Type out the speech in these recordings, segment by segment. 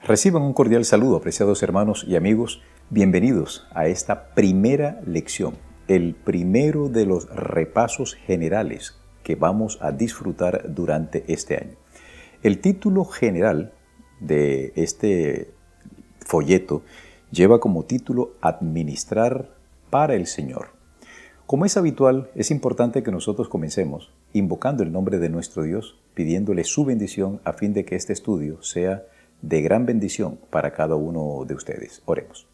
Reciban un cordial saludo, apreciados hermanos y amigos. Bienvenidos a esta primera lección, el primero de los repasos generales que vamos a disfrutar durante este año. El título general de este folleto lleva como título Administrar para el Señor. Como es habitual, es importante que nosotros comencemos invocando el nombre de nuestro Dios, pidiéndole su bendición a fin de que este estudio sea de gran bendición para cada uno de ustedes. Oremos.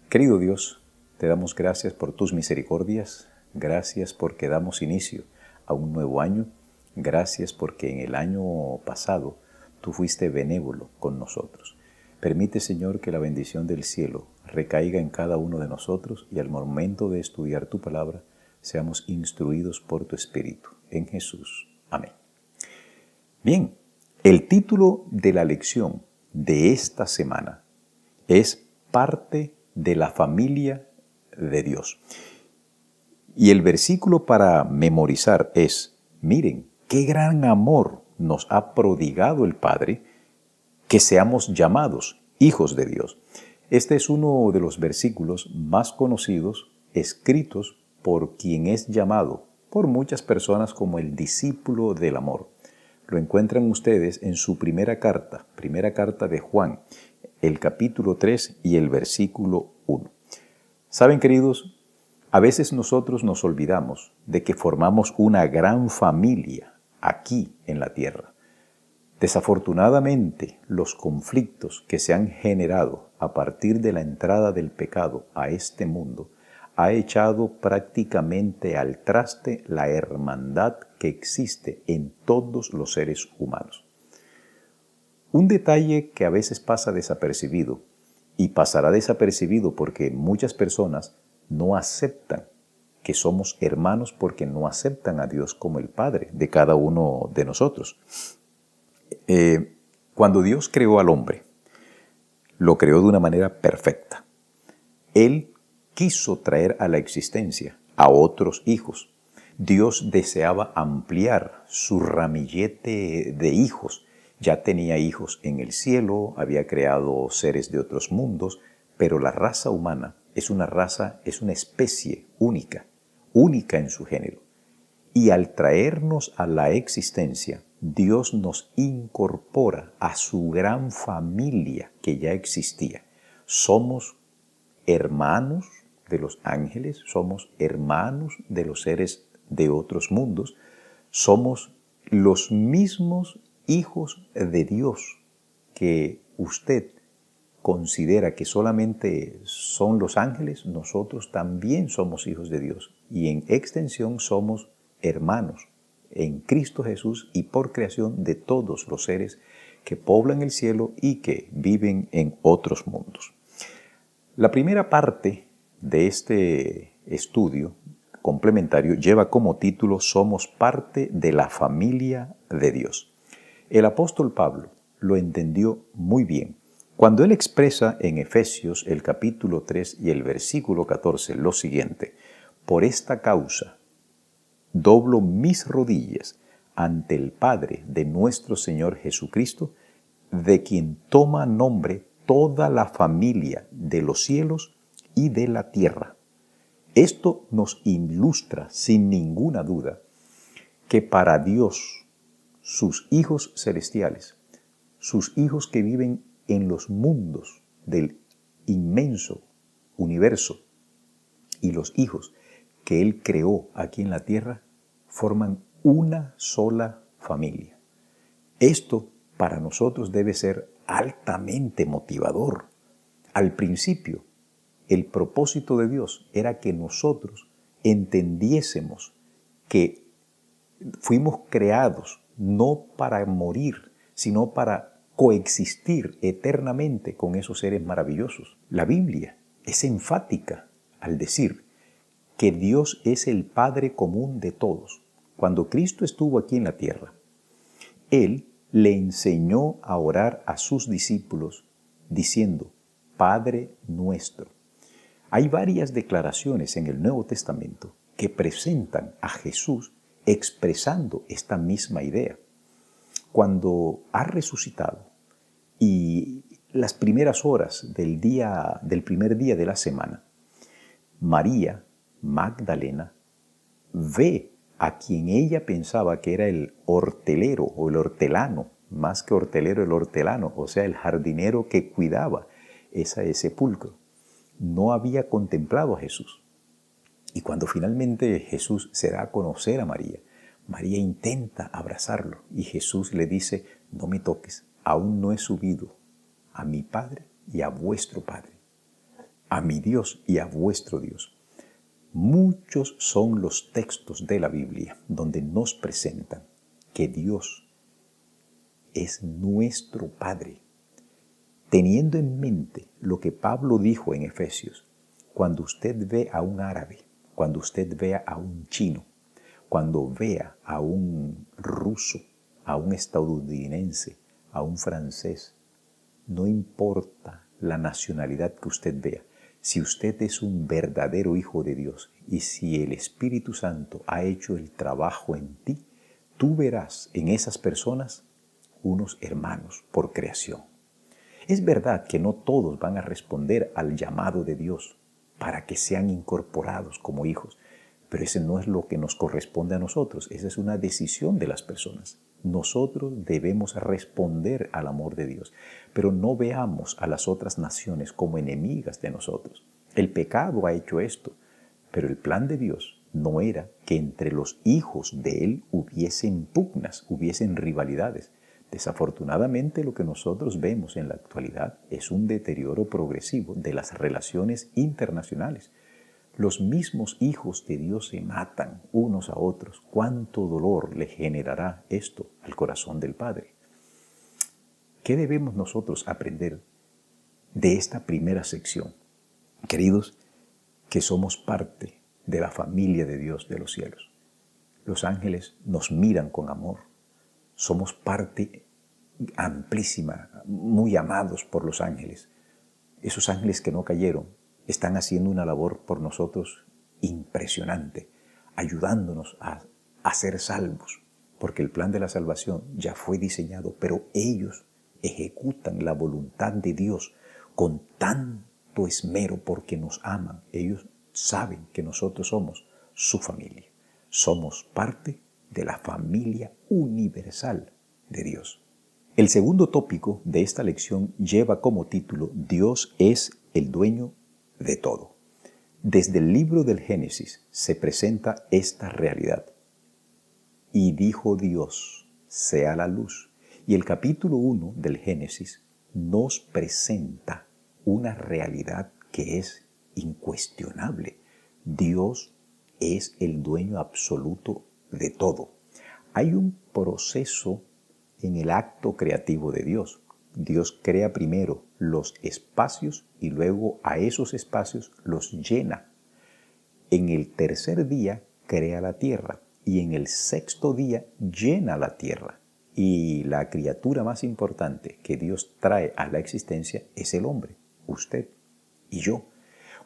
Querido Dios, te damos gracias por tus misericordias, gracias porque damos inicio a un nuevo año, gracias porque en el año pasado tú fuiste benévolo con nosotros. Permite, Señor, que la bendición del cielo recaiga en cada uno de nosotros y al momento de estudiar tu palabra seamos instruidos por tu Espíritu. En Jesús. Amén. Bien, el título de la lección de esta semana es parte de la familia de Dios. Y el versículo para memorizar es, miren, qué gran amor nos ha prodigado el Padre, que seamos llamados hijos de Dios. Este es uno de los versículos más conocidos escritos por quien es llamado por muchas personas como el discípulo del amor. Lo encuentran ustedes en su primera carta de Juan, el capítulo 3 y el versículo 1. ¿Saben, queridos? A veces nosotros nos olvidamos de que formamos una gran familia aquí en la tierra. Desafortunadamente, los conflictos que se han generado a partir de la entrada del pecado a este mundo ha echado prácticamente al traste la hermandad que existe en todos los seres humanos. Un detalle que a veces pasa desapercibido, y pasará desapercibido porque muchas personas no aceptan que somos hermanos porque no aceptan a Dios como el Padre de cada uno de nosotros. Cuando Dios creó al hombre, lo creó de una manera perfecta. Él quiso traer a la existencia a otros hijos. Dios deseaba ampliar su ramillete de hijos. Ya tenía hijos en el cielo, había creado seres de otros mundos, pero la raza humana es una especie única en su género. Y al traernos a la existencia, Dios nos incorpora a su gran familia que ya existía. Somos hermanos de los ángeles, somos hermanos de los seres de otros mundos, somos los mismos hijos de Dios que usted considera que solamente son los ángeles. Nosotros también somos hijos de Dios y en extensión somos hermanos en Cristo Jesús y por creación de todos los seres que poblan el cielo y que viven en otros mundos. La primera parte de este estudio complementario lleva como título Somos parte de la familia de Dios. El apóstol Pablo lo entendió muy bien cuando él expresa en Efesios el capítulo 3 y el versículo 14 lo siguiente: por esta causa doblo mis rodillas ante el Padre de nuestro Señor Jesucristo, de quien toma nombre toda la familia de los cielos y de la tierra. Esto nos ilustra sin ninguna duda que para Dios, sus hijos celestiales, sus hijos que viven en los mundos del inmenso universo y los hijos que Él creó aquí en la tierra, forman una sola familia. Esto para nosotros debe ser altamente motivador. Al principio, el propósito de Dios era que nosotros entendiésemos que fuimos creados no para morir, sino para coexistir eternamente con esos seres maravillosos. La Biblia es enfática al decir que Dios es el Padre común de todos. Cuando Cristo estuvo aquí en la tierra, Él le enseñó a orar a sus discípulos diciendo, Padre nuestro. Hay varias declaraciones en el Nuevo Testamento que presentan a Jesús expresando esta misma idea. Cuando ha resucitado y las primeras horas del primer día de la semana, María Magdalena ve a quien ella pensaba que era el hortelero o el hortelano, más que hortelero, el hortelano, o sea, el jardinero que cuidaba ese sepulcro. No había contemplado a Jesús. Y cuando finalmente Jesús se da a conocer a María, María intenta abrazarlo y Jesús le dice: no me toques, aún no he subido a mi Padre y a vuestro Padre, a mi Dios y a vuestro Dios. Muchos son los textos de la Biblia donde nos presentan que Dios es nuestro Padre, teniendo en mente lo que Pablo dijo en Efesios: cuando usted ve a un árabe, cuando usted vea a un chino, cuando vea a un ruso, a un estadounidense, a un francés, no importa la nacionalidad que usted vea, si usted es un verdadero hijo de Dios y si el Espíritu Santo ha hecho el trabajo en ti, tú verás en esas personas unos hermanos por creación. Es verdad que no todos van a responder al llamado de Dios para que sean incorporados como hijos, pero ese no es lo que nos corresponde a nosotros, esa es una decisión de las personas. Nosotros debemos responder al amor de Dios, pero no veamos a las otras naciones como enemigas de nosotros. El pecado ha hecho esto, pero el plan de Dios no era que entre los hijos de Él hubiesen pugnas, hubiesen rivalidades. Desafortunadamente, lo que nosotros vemos en la actualidad es un deterioro progresivo de las relaciones internacionales. Los mismos hijos de Dios se matan unos a otros. ¿Cuánto dolor le generará esto al corazón del Padre? ¿Qué debemos nosotros aprender de esta primera sección? Queridos, que somos parte de la familia de Dios de los cielos. Los ángeles nos miran con amor. Somos parte amplísima, muy amados por los ángeles. Esos ángeles que no cayeron están haciendo una labor por nosotros impresionante, ayudándonos a ser salvos, porque el plan de la salvación ya fue diseñado, pero ellos ejecutan la voluntad de Dios con tanto esmero porque nos aman. Ellos saben que nosotros somos su familia. Somos parte de la familia universal de Dios. El segundo tópico de esta lección lleva como título: Dios es el dueño de todo. Desde el libro del Génesis se presenta esta realidad. Y dijo Dios: sea la luz. Y el capítulo 1 del Génesis nos presenta una realidad que es incuestionable. Dios es el dueño absoluto de todo. Hay un proceso en el acto creativo de Dios. Dios crea primero los espacios y luego a esos espacios los llena. En el tercer día crea la tierra y en el sexto día llena la tierra. Y la criatura más importante que Dios trae a la existencia es el hombre, usted y yo.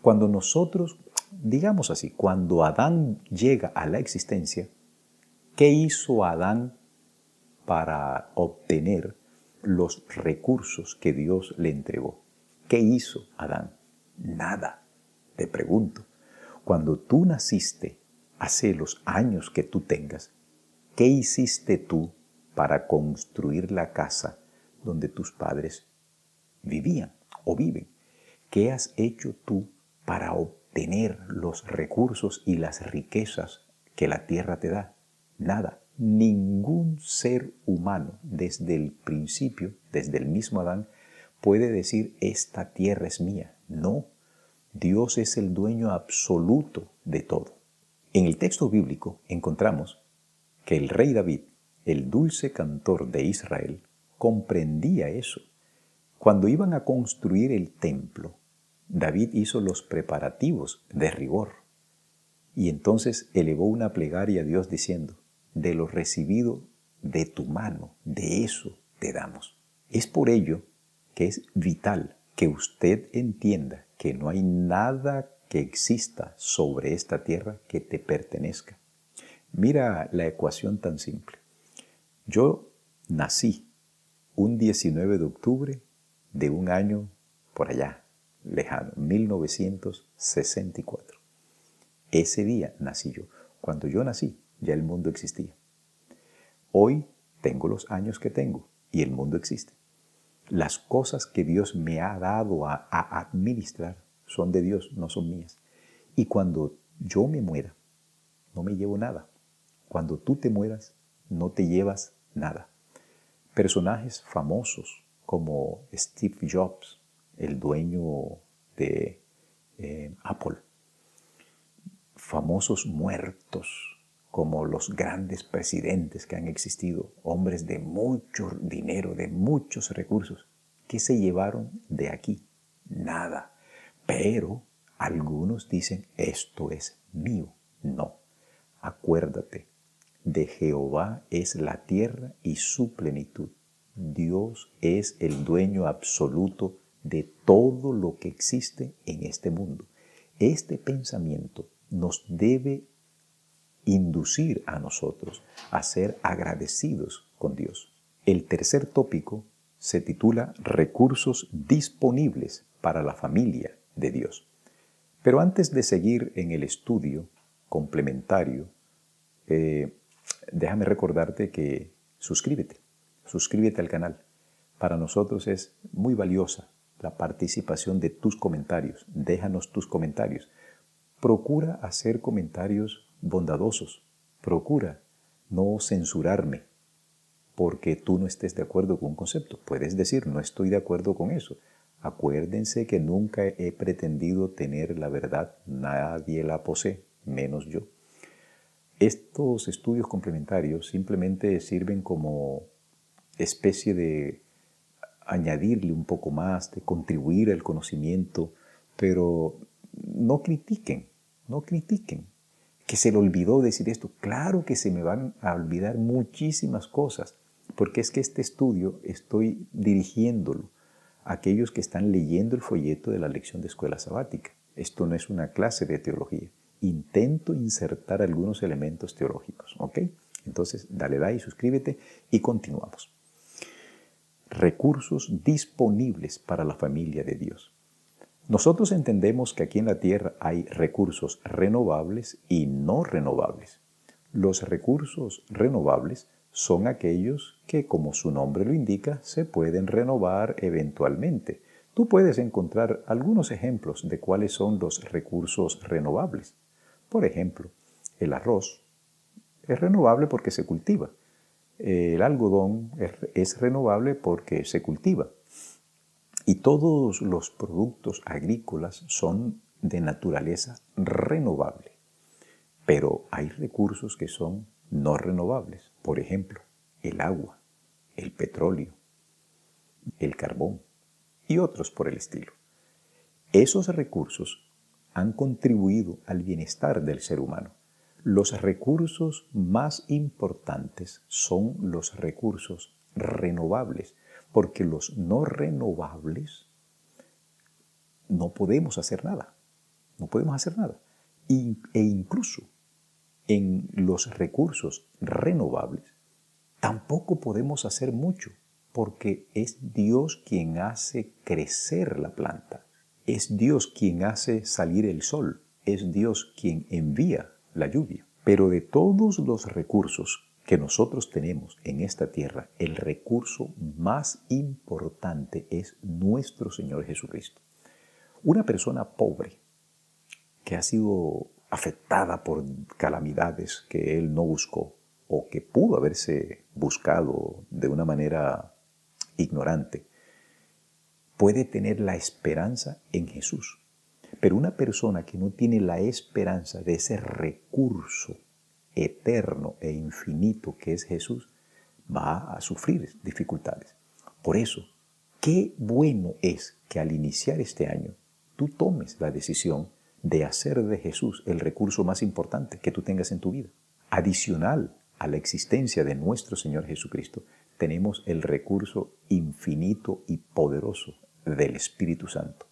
Cuando nosotros, digamos así, cuando Adán llega a la existencia, ¿qué hizo Adán para obtener los recursos que Dios le entregó? ¿Qué hizo Adán? Nada. Te pregunto, cuando tú naciste, hace los años que tú tengas, ¿qué hiciste tú para construir la casa donde tus padres vivían o viven? ¿Qué has hecho tú para obtener los recursos y las riquezas que la tierra te da? Nada. Ningún ser humano desde el principio, desde el mismo Adán, puede decir: esta tierra es mía. No, Dios es el dueño absoluto de todo. En el texto bíblico encontramos que el rey David, el dulce cantor de Israel, comprendía eso. Cuando iban a construir el templo, David hizo los preparativos de rigor y entonces elevó una plegaria a Dios diciendo: de lo recibido de tu mano, de eso te damos. Es por ello que es vital que usted entienda que no hay nada que exista sobre esta tierra que te pertenezca. Mira la ecuación tan simple. Yo nací un 19 de octubre de un año por allá, lejano, 1964. Ese día nací yo. Cuando yo nací, ya el mundo existía. Hoy tengo los años que tengo y el mundo existe. Las cosas que Dios me ha dado a administrar son de Dios, no son mías. Y cuando yo me muera, no me llevo nada. Cuando tú te mueras, no te llevas nada. Personajes famosos como Steve Jobs, el dueño de Apple. Famosos muertos como los grandes presidentes que han existido, hombres de mucho dinero, de muchos recursos. ¿Qué se llevaron de aquí? Nada. Pero algunos dicen, esto es mío. No. Acuérdate, de Jehová es la tierra y su plenitud. Dios es el dueño absoluto de todo lo que existe en este mundo. Este pensamiento nos debe inducir a nosotros a ser agradecidos con Dios. El tercer tópico se titula Recursos disponibles para la familia de Dios. Pero antes de seguir en el estudio complementario, déjame recordarte que suscríbete al canal. Para nosotros es muy valiosa la participación de tus comentarios. Déjanos tus comentarios. Procura hacer comentarios bondadosos. Procura no censurarme porque tú no estés de acuerdo con un concepto. Puedes decir, no estoy de acuerdo con eso. Acuérdense que nunca he pretendido tener la verdad. Nadie la posee, menos yo. Estos estudios complementarios simplemente sirven como especie de añadirle un poco más, de contribuir al conocimiento, pero no critiquen. Que se le olvidó decir esto. Claro que se me van a olvidar muchísimas cosas, porque es que este estudio estoy dirigiéndolo a aquellos que están leyendo el folleto de la lección de escuela sabática. Esto no es una clase de teología. Intento insertar algunos elementos teológicos, ¿ok? Entonces, dale like, suscríbete y continuamos. Recursos disponibles para la familia de Dios. Nosotros entendemos que aquí en la tierra hay recursos renovables y no renovables. Los recursos renovables son aquellos que, como su nombre lo indica, se pueden renovar eventualmente. Tú puedes encontrar algunos ejemplos de cuáles son los recursos renovables. Por ejemplo, el arroz es renovable porque se cultiva. El algodón es renovable porque se cultiva. Y todos los productos agrícolas son de naturaleza renovable. Pero hay recursos que son no renovables. Por ejemplo, el agua, el petróleo, el carbón y otros por el estilo. Esos recursos han contribuido al bienestar del ser humano. Los recursos más importantes son los recursos renovables, porque los no renovables no podemos hacer nada. E incluso en los recursos renovables tampoco podemos hacer mucho, porque es Dios quien hace crecer la planta. Es Dios quien hace salir el sol. Es Dios quien envía la lluvia. Pero de todos los recursos que nosotros tenemos en esta tierra, el recurso más importante es nuestro Señor Jesucristo. Una persona pobre que ha sido afectada por calamidades que él no buscó o que pudo haberse buscado de una manera ignorante, puede tener la esperanza en Jesús. Pero una persona que no tiene la esperanza de ese recurso eterno e infinito que es Jesús, va a sufrir dificultades. Por eso, qué bueno es que al iniciar este año tú tomes la decisión de hacer de Jesús el recurso más importante que tú tengas en tu vida. Adicional a la existencia de nuestro Señor Jesucristo, tenemos el recurso infinito y poderoso del Espíritu Santo.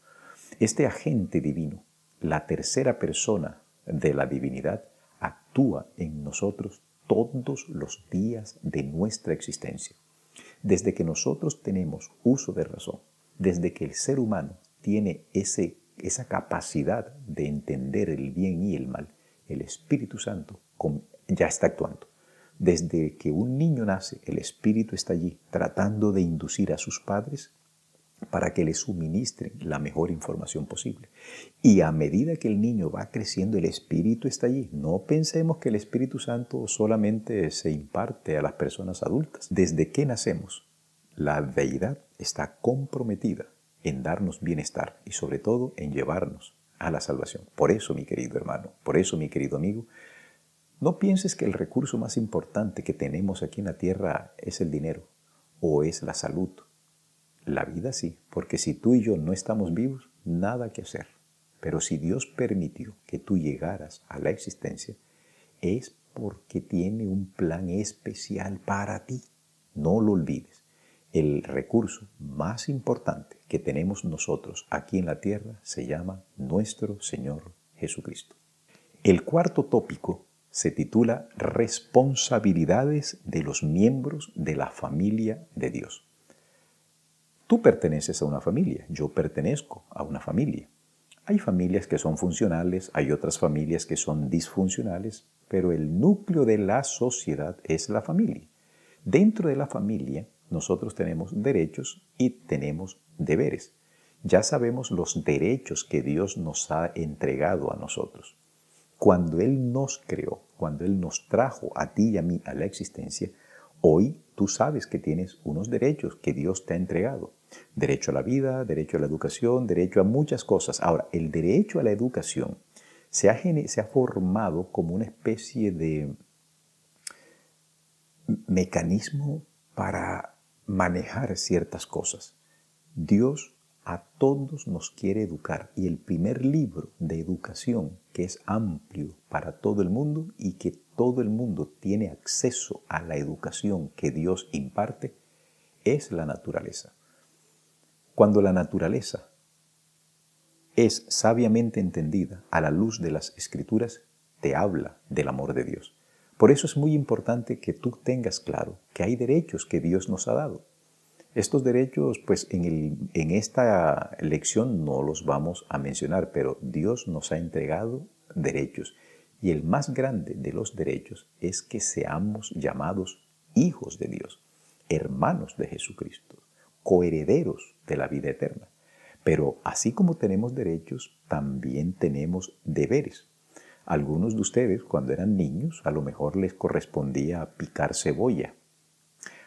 Este agente divino, la tercera persona de la divinidad, actúa en nosotros todos los días de nuestra existencia. Desde que nosotros tenemos uso de razón, Desde que el ser humano tiene esa capacidad de entender el bien y el mal, el Espíritu Santo ya está actuando. Desde que un niño nace, el Espíritu está allí tratando de inducir a sus padres para que le suministren la mejor información posible. Y a medida que el niño va creciendo, el Espíritu está allí. No pensemos que el Espíritu Santo solamente se imparte a las personas adultas. Desde que nacemos, la deidad está comprometida en darnos bienestar y sobre todo en llevarnos a la salvación. Por eso, mi querido hermano, por eso, mi querido amigo, no pienses que el recurso más importante que tenemos aquí en la tierra es el dinero o es la salud. La vida sí, porque si tú y yo no estamos vivos, nada que hacer. Pero si Dios permitió que tú llegaras a la existencia, es porque tiene un plan especial para ti. No lo olvides. El recurso más importante que tenemos nosotros aquí en la tierra se llama nuestro Señor Jesucristo. El cuarto tópico se titula Responsabilidades de los miembros de la familia de Dios. Tú perteneces a una familia, yo pertenezco a una familia. Hay familias que son funcionales, hay otras familias que son disfuncionales, pero el núcleo de la sociedad es la familia. Dentro de la familia nosotros tenemos derechos y tenemos deberes. Ya sabemos los derechos que Dios nos ha entregado a nosotros. Cuando Él nos creó, cuando Él nos trajo a ti y a mí a la existencia, hoy tú sabes que tienes unos derechos que Dios te ha entregado. Derecho a la vida, derecho a la educación, derecho a muchas cosas. Ahora, el derecho a la educación se ha formado como una especie de mecanismo para manejar ciertas cosas. Dios a todos nos quiere educar y el primer libro de educación que es amplio para todo el mundo y que todo el mundo tiene acceso a la educación que Dios imparte es la naturaleza. Cuando la naturaleza es sabiamente entendida a la luz de las Escrituras, te habla del amor de Dios. Por eso es muy importante que tú tengas claro que hay derechos que Dios nos ha dado. Estos derechos, pues en esta lección no los vamos a mencionar, pero Dios nos ha entregado derechos. Y el más grande de los derechos es que seamos llamados hijos de Dios, hermanos de Jesucristo, coherederos de la vida eterna. Pero así como tenemos derechos, también tenemos deberes. Algunos de ustedes, cuando eran niños, a lo mejor les correspondía picar cebolla.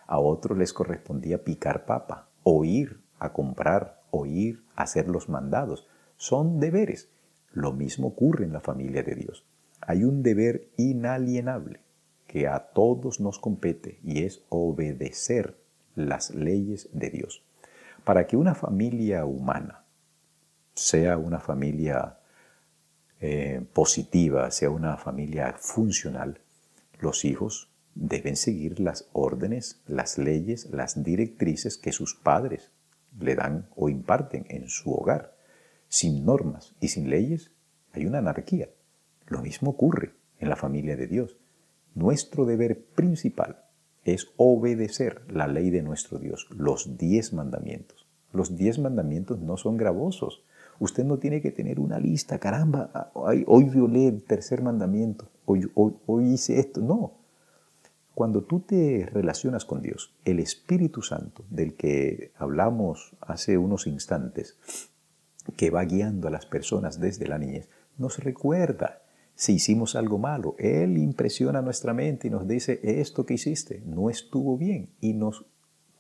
A otros les correspondía picar papa, o ir a comprar, o ir a hacer los mandados. Son deberes. Lo mismo ocurre en la familia de Dios. Hay un deber inalienable que a todos nos compete y es obedecer las leyes de Dios. Para que una familia humana sea una familia positiva, sea una familia funcional, los hijos deben seguir las órdenes, las leyes, las directrices que sus padres le dan o imparten en su hogar. Sin normas y sin leyes hay una anarquía. Lo mismo ocurre en la familia de Dios. Nuestro deber principal es obedecer la ley de nuestro Dios, los 10 mandamientos. Los 10 mandamientos no son gravosos. Usted no tiene que tener una lista, caramba, hoy violé el tercer mandamiento, hoy hice esto. No. Cuando tú te relacionas con Dios, el Espíritu Santo, del que hablamos hace unos instantes, que va guiando a las personas desde la niñez, nos recuerda si hicimos algo malo. Él impresiona nuestra mente y nos dice, esto que hiciste no estuvo bien, y nos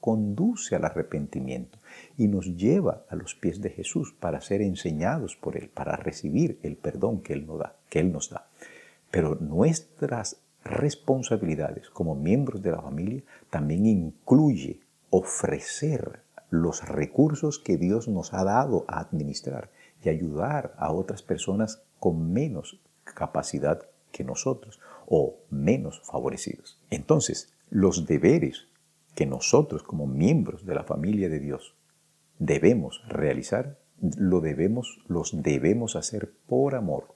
conduce al arrepentimiento y nos lleva a los pies de Jesús para ser enseñados por Él, para recibir el perdón que Él nos da. Pero nuestras responsabilidades como miembros de la familia también incluye ofrecer los recursos que Dios nos ha dado a administrar y ayudar a otras personas con menos capacidad que nosotros o menos favorecidos. Entonces, los deberes que nosotros como miembros de la familia de Dios debemos realizar, los debemos hacer por amor.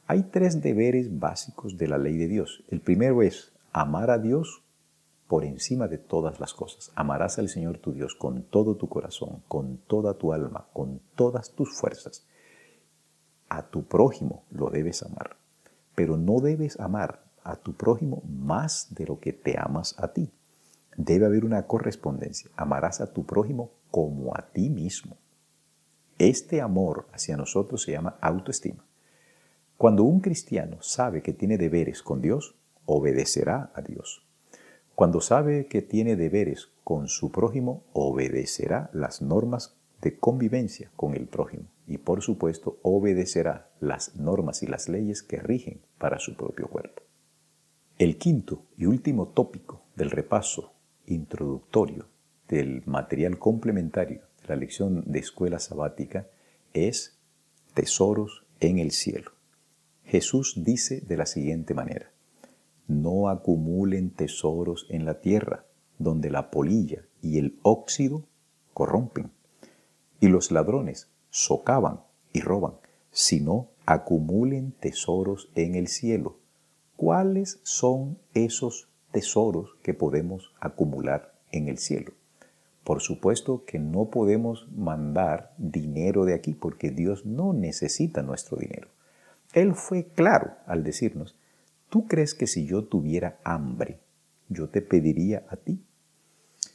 Hay 3 deberes básicos de la ley de Dios. El primero es amar a Dios por encima de todas las cosas. Amarás al Señor tu Dios con todo tu corazón, con toda tu alma, con todas tus fuerzas. A tu prójimo lo debes amar, pero no debes amar a tu prójimo más de lo que te amas a ti. Debe haber una correspondencia. Amarás a tu prójimo como a ti mismo. Este amor hacia nosotros se llama autoestima. Cuando un cristiano sabe que tiene deberes con Dios, obedecerá a Dios. Cuando sabe que tiene deberes con su prójimo, obedecerá las normas de convivencia con el prójimo y, por supuesto, obedecerá las normas y las leyes que rigen para su propio cuerpo. El quinto y último tópico del repaso introductorio del material complementario de la lección de escuela sabática es tesoros en el cielo. Jesús dice de la siguiente manera: no acumulen tesoros en la tierra, donde la polilla y el óxido corrompen, y los ladrones socavan y roban, sino acumulen tesoros en el cielo. ¿Cuáles son esos tesoros que podemos acumular en el cielo? Por supuesto que no podemos mandar dinero de aquí, porque Dios no necesita nuestro dinero. Él fue claro al decirnos: ¿tú crees que si yo tuviera hambre, yo te pediría a ti?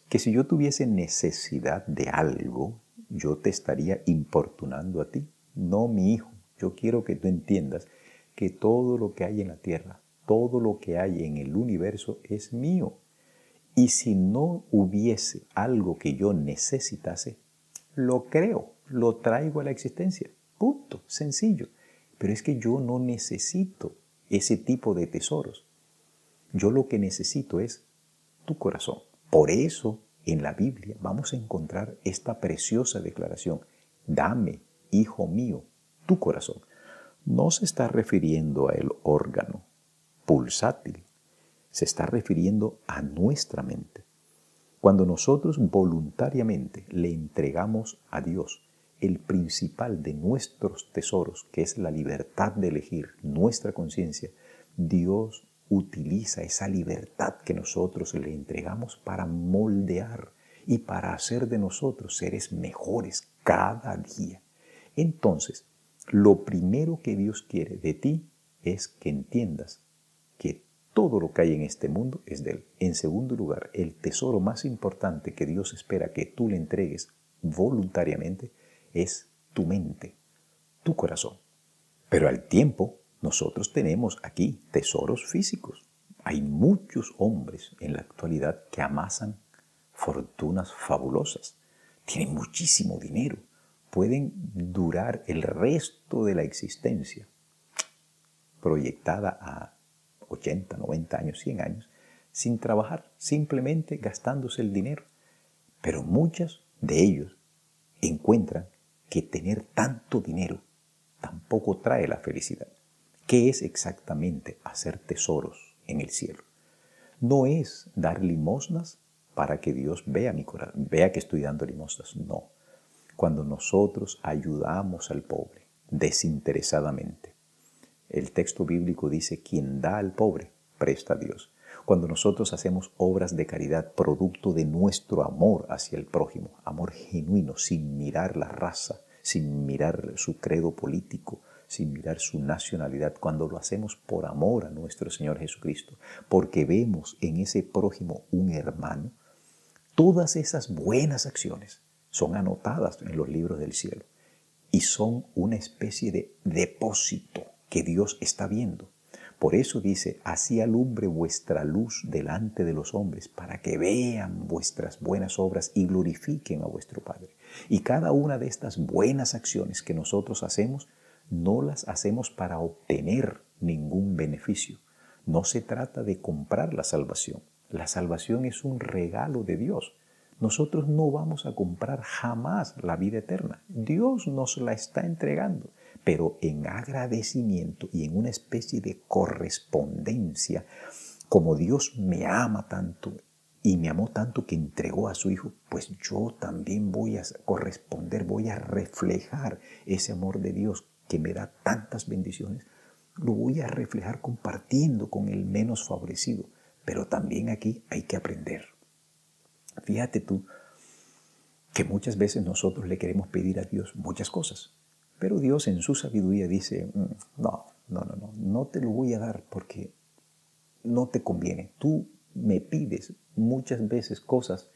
¿Que si yo tuviese necesidad de algo, yo te estaría importunando a ti? No, mi hijo, yo quiero que tú entiendas que todo lo que hay en la tierra, todo lo que hay en el universo es mío. Y si no hubiese algo que yo necesitase, lo creo, lo traigo a la existencia. Punto, sencillo. Pero es que yo no necesito ese tipo de tesoros. Yo lo que necesito es tu corazón. Por eso en la Biblia vamos a encontrar esta preciosa declaración: dame, hijo mío, tu corazón. No se está refiriendo al órgano pulsátil, se está refiriendo a nuestra mente. Cuando nosotros voluntariamente le entregamos a Dios el principal de nuestros tesoros, que es la libertad de elegir nuestra conciencia, Dios utiliza esa libertad que nosotros le entregamos para moldear y para hacer de nosotros seres mejores cada día. Entonces, lo primero que Dios quiere de ti es que entiendas que todo lo que hay en este mundo es de Él. En segundo lugar, el tesoro más importante que Dios espera que tú le entregues voluntariamente es tu mente, tu corazón. Pero al tiempo, nosotros tenemos aquí tesoros físicos. Hay muchos hombres en la actualidad que amasan fortunas fabulosas. Tienen muchísimo dinero. Pueden durar el resto de la existencia proyectada a 80, 90 años, 100 años, sin trabajar, simplemente gastándose el dinero. Pero muchos de ellos encuentran que tener tanto dinero tampoco trae la felicidad. ¿Qué es exactamente hacer tesoros en el cielo? No es dar limosnas para que Dios vea mi corazón, vea que estoy dando limosnas. No. Cuando nosotros ayudamos al pobre desinteresadamente, el texto bíblico dice: quien da al pobre, presta a Dios. Cuando nosotros hacemos obras de caridad producto de nuestro amor hacia el prójimo, amor genuino, sin mirar la raza, sin mirar su credo político, sin mirar su nacionalidad, cuando lo hacemos por amor a nuestro Señor Jesucristo, porque vemos en ese prójimo un hermano, todas esas buenas acciones son anotadas en los libros del cielo y son una especie de depósito que Dios está viendo. Por eso dice: así alumbre vuestra luz delante de los hombres, para que vean vuestras buenas obras y glorifiquen a vuestro Padre. Y cada una de estas buenas acciones que nosotros hacemos, no las hacemos para obtener ningún beneficio. No se trata de comprar la salvación. La salvación es un regalo de Dios. Nosotros no vamos a comprar jamás la vida eterna. Dios nos la está entregando, pero en agradecimiento y en una especie de correspondencia. Como Dios me ama tanto y me amó tanto que entregó a su Hijo, pues yo también voy a corresponder, voy a reflejar ese amor de Dios que me da tantas bendiciones. Lo voy a reflejar compartiendo con el menos favorecido. Pero también aquí hay que aprender. Fíjate tú que muchas veces nosotros le queremos pedir a Dios muchas cosas, pero Dios en su sabiduría dice, no te lo voy a dar porque no te conviene. Tú me pides muchas veces cosas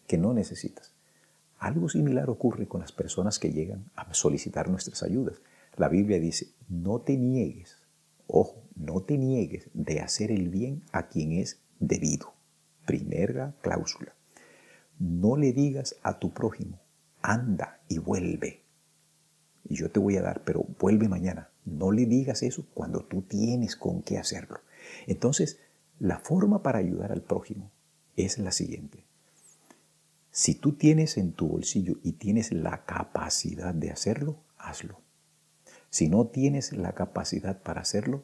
que no necesitas. Algo similar ocurre con las personas que llegan a solicitar nuestras ayudas. La Biblia dice, no te niegues, ojo, no te niegues de hacer el bien a quien es debido. Primera cláusula. No le digas a tu prójimo, anda y vuelve. Y yo te voy a dar, pero vuelve mañana. No le digas eso cuando tú tienes con qué hacerlo. Entonces, la forma para ayudar al prójimo es la siguiente. Si tú tienes en tu bolsillo y tienes la capacidad de hacerlo, hazlo. Si no tienes la capacidad para hacerlo,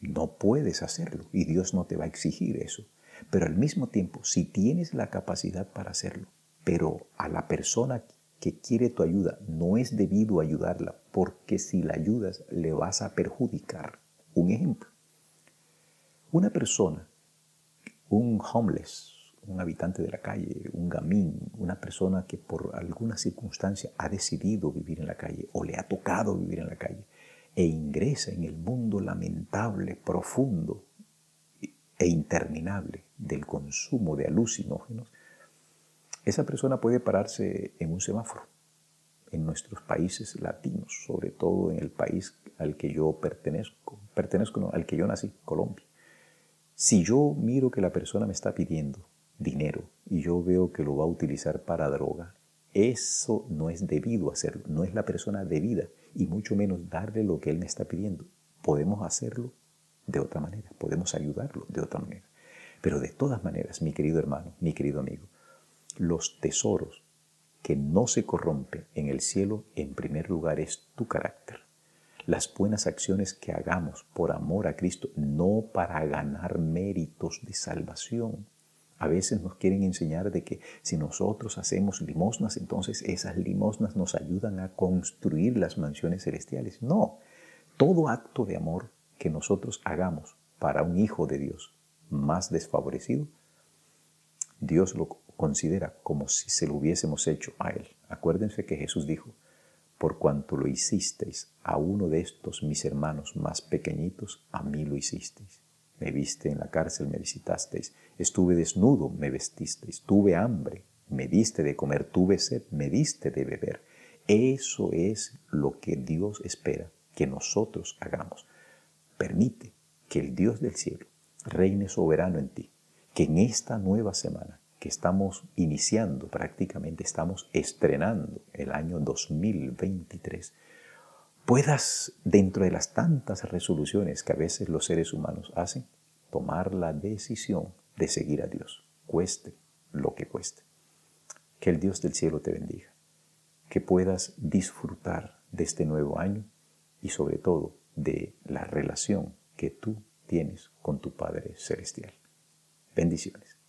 no puedes hacerlo y Dios no te va a exigir eso. Pero al mismo tiempo, si tienes la capacidad para hacerlo, pero a la persona que quiere tu ayuda no es debido ayudarla, porque si la ayudas le vas a perjudicar. Un ejemplo, una persona, un homeless, un habitante de la calle, un gamín, una persona que por alguna circunstancia ha decidido vivir en la calle o le ha tocado vivir en la calle e ingresa en el mundo lamentable, profundo e interminable del consumo de alucinógenos, esa persona puede pararse en un semáforo. En nuestros países latinos, sobre todo en el país al que yo al que yo nací, Colombia. Si yo miro que la persona me está pidiendo dinero y yo veo que lo va a utilizar para droga, eso no es debido hacerlo, no es la persona debida y mucho menos darle lo que él me está pidiendo. Podemos hacerlo de otra manera, podemos ayudarlo de otra manera. Pero de todas maneras, mi querido hermano, mi querido amigo, los tesoros que no se corrompen en el cielo, en primer lugar, es tu carácter. Las buenas acciones que hagamos por amor a Cristo, no para ganar méritos de salvación. A veces nos quieren enseñar de que si nosotros hacemos limosnas, entonces esas limosnas nos ayudan a construir las mansiones celestiales. No, todo acto de amor que nosotros hagamos para un hijo de Dios más desfavorecido, Dios lo considera como si se lo hubiésemos hecho a Él. Acuérdense que Jesús dijo, por cuanto lo hicisteis a uno de estos mis hermanos más pequeñitos, a mí lo hicisteis. Me viste en la cárcel, me visitasteis. Estuve desnudo, me vestisteis. Tuve hambre, me diste de comer. Tuve sed, me diste de beber. Eso es lo que Dios espera que nosotros hagamos. Permite que el Dios del cielo reine soberano en ti, que en esta nueva semana que estamos iniciando, prácticamente estamos estrenando el año 2023, puedas, dentro de las tantas resoluciones que a veces los seres humanos hacen, tomar la decisión de seguir a Dios, cueste lo que cueste. Que el Dios del cielo te bendiga, que puedas disfrutar de este nuevo año y sobre todo de la relación que tú tienes con tu Padre Celestial. Bendiciones.